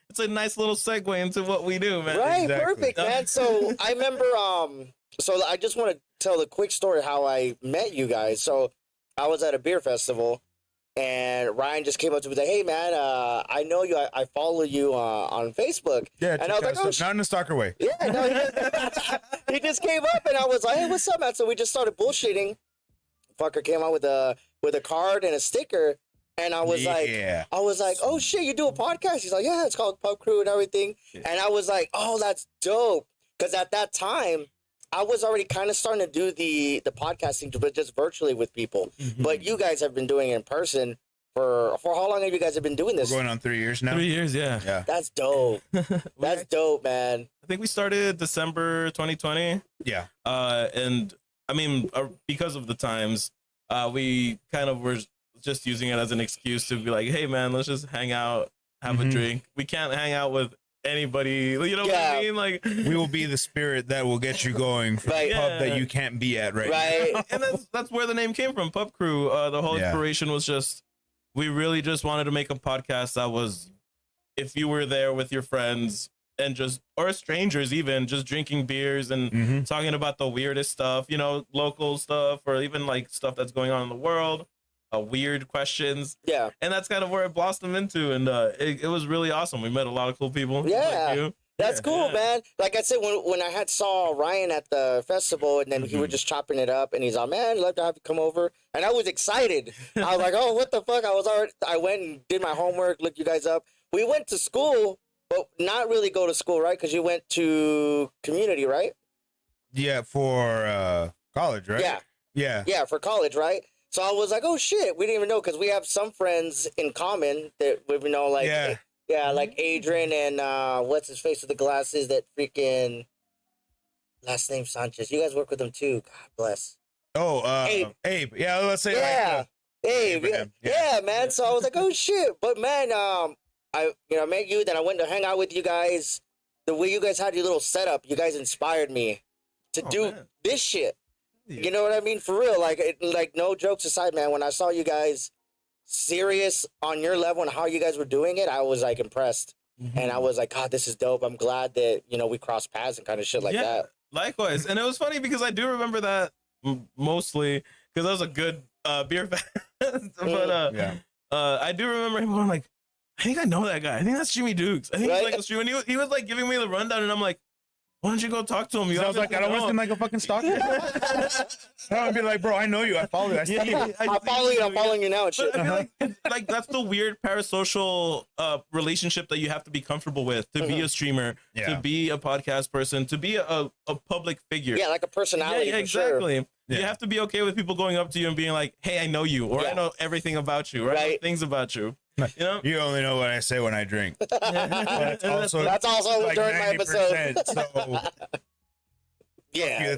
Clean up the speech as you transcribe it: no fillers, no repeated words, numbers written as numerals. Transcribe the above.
It's a nice little segue into what we do, man. Right, Exactly. perfect, man. So I remember, so I just want to tell the quick story how I met you guys. So I was at a beer festival, and Ryan just came up to me like, "Hey, man, I know you. I follow you on Facebook." Yeah, and I was like, "Oh, not in a stalker way. yeah." No, he just came up, and I was like, "Hey, what's up, man?" So we just started bullshitting. Fucker came out with a card and a sticker. And I was like, oh shit, you do a podcast? He's like, yeah, it's called Pub Crew and everything. Yeah. And I was like, oh, that's dope. Because at that time, I was already kind of starting to do the podcasting, but just virtually with people. Mm-hmm. But you guys have been doing it in person for how long have you guys been doing this? We're going on 3 years now. 3 years, yeah. That's dope. That's dope, man. I think we started December 2020. Yeah. And I mean, because of the times, we kind of were just using it as an excuse to be like, hey man, let's just hang out, have a drink. We can't hang out with anybody, you know what I mean? Like, we will be the spirit that will get you going for the pub that you can't be at right now. And that's where the name came from, Pub Crew. The whole inspiration was just, we really just wanted to make a podcast that was, if you were there with your friends and just, or strangers even, just drinking beers and talking about the weirdest stuff, you know, local stuff, or even like stuff that's going on in the world. Weird questions, and that's kind of where it blossomed into, and it was really awesome. We met a lot of cool people. Yeah, like you. That's cool, man. Like I said, when I saw Ryan at the festival, and then he was just chopping it up, and he's like, "Man, I'd love to have you come over," and I was excited. I was like, "Oh, what the fuck?" I went and did my homework, looked you guys up. We went to school, but not really go to school, right? Because you went to community, right? Yeah, for college, right? Yeah, for college, right? So I was like, oh shit, we didn't even know, because we have some friends in common that we know, like, like Adrian and what's his face with the glasses, that freaking last name Sanchez. You guys work with him too. God bless. Oh, Abe. Yeah, let's say Abe. Yeah, man. So I was like, oh shit. But man, I met you, then I went to hang out with you guys. The way you guys had your little setup, you guys inspired me to do this shit. You know what I mean? For real, like no jokes aside, man. When I saw you guys serious on your level and how you guys were doing it, I was like impressed, and I was like, God, this is dope. I'm glad that we crossed paths and kind of shit like that. Likewise, and it was funny because I do remember that mostly because I was a good beer fan, but I do remember him going like, I think I know that guy. I think that's Jimmy Dukes. I think he's like a streamer. And he was like giving me the rundown, and I'm like, why don't you go talk to him? I was like, I don't want to seem like a fucking stalker. I would be like, bro, I know you. I follow you. I follow you. I'm following you now and shit. I feel like that's the weird parasocial relationship that you have to be comfortable with to be a streamer, to be a podcast person, to be a public figure. Yeah, like a personality. Yeah, exactly. Sure. You have to be okay with people going up to you and being like, hey, I know you, or I know everything about you, or I know things about you. You know? You only know what I say when I drink. That's also like during my episode. So, yeah.